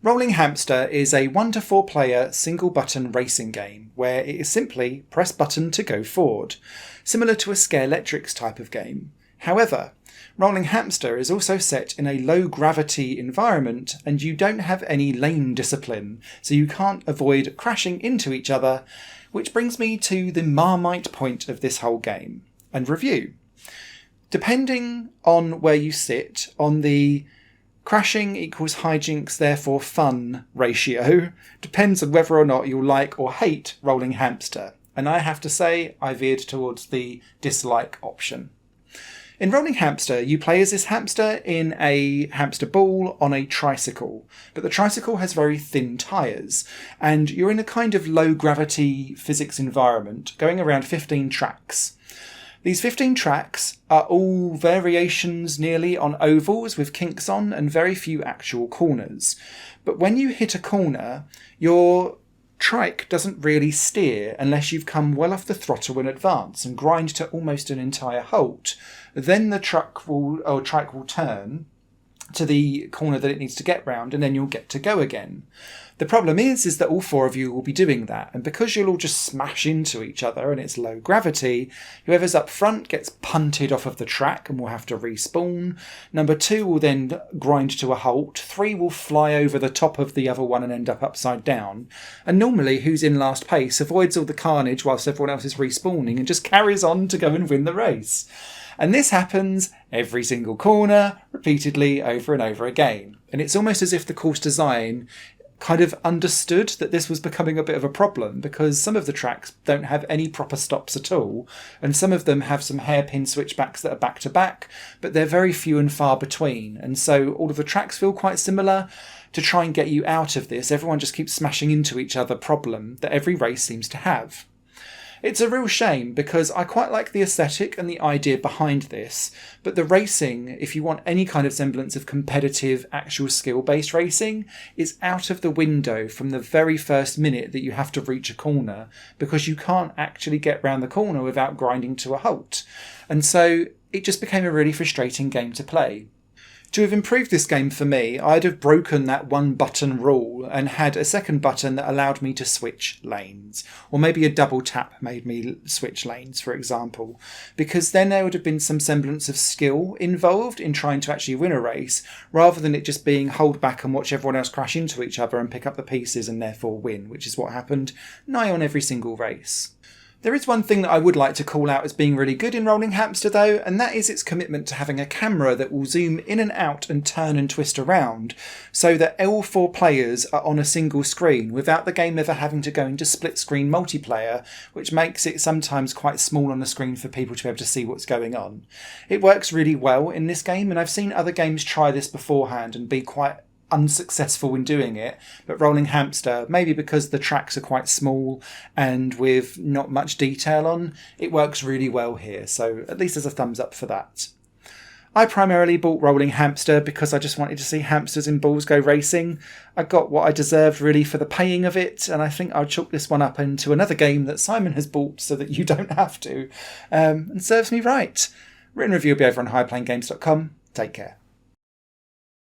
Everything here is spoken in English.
Rolling Hamster is a 1 to 4 player single button racing game where it is simply press button to go forward, similar to a Scalextrics type of game. However, Rolling Hamster is also set in a low gravity environment and you don't have any lane discipline, so you can't avoid crashing into each other, which brings me to the Marmite point of this whole game and review. Depending on where you sit on the crashing equals hijinks therefore fun ratio, depends on whether or not you like or hate Rolling Hamster, and I have to say I veered towards the dislike option. In Rolling Hamster, you play as this hamster in a hamster ball on a tricycle, but the tricycle has very thin tyres, and you're in a kind of low gravity physics environment going around 15 tracks. These 15 tracks are all variations nearly on ovals with kinks on and very few actual corners. But when you hit a corner, your trike doesn't really steer unless you've come well off the throttle in advance and grind to almost an entire halt. Then the trike will turn to the corner that it needs to get round, and then you'll get to go again. The problem is that all 4 of you will be doing that, and because you'll all just smash into each other and it's low gravity, whoever's up front gets punted off of the track and will have to respawn. Number 2 will then grind to a halt. 3 will fly over the top of the other one and end up upside down. And normally who's in last place avoids all the carnage whilst everyone else is respawning and just carries on to go and win the race. And this happens every single corner, repeatedly, over and over again. And it's almost as if the course design kind of understood that this was becoming a bit of a problem, because some of the tracks don't have any proper stops at all, and some of them have some hairpin switchbacks that are back to back, but they're very few and far between. And so all of the tracks feel quite similar. To try and get you out of this, everyone just keeps smashing into each other problem that every race seems to have. It's a real shame because I quite like the aesthetic and the idea behind this, but the racing, if you want any kind of semblance of competitive, actual skill-based racing, is out of the window from the very first minute that you have to reach a corner, because you can't actually get round the corner without grinding to a halt. And so it just became a really frustrating game to play. To have improved this game for me, I'd have broken that 1 button rule and had a second button that allowed me to switch lanes. Or maybe a double tap made me switch lanes, for example. Because then there would have been some semblance of skill involved in trying to actually win a race, rather than it just being hold back and watch everyone else crash into each other and pick up the pieces and therefore win, which is what happened nigh on every single race. There is one thing that I would like to call out as being really good in Rolling Hamster though, and that is its commitment to having a camera that will zoom in and out and turn and twist around, so that all 4 players are on a single screen without the game ever having to go into split screen multiplayer, which makes it sometimes quite small on the screen for people to be able to see what's going on. It works really well in this game, and I've seen other games try this beforehand and be quite unsuccessful in doing it, but Rolling Hamster, maybe because the tracks are quite small and with not much detail on, it works really well here, so at least there's a thumbs up for that. I primarily bought Rolling Hamster because I just wanted to see hamsters in balls go racing. I got what I deserved really for the paying of it, and I think I'll chalk this one up into another game that Simon has bought so that you don't have to, and serves me right. Written review will be over on highplanegames.com. Take care.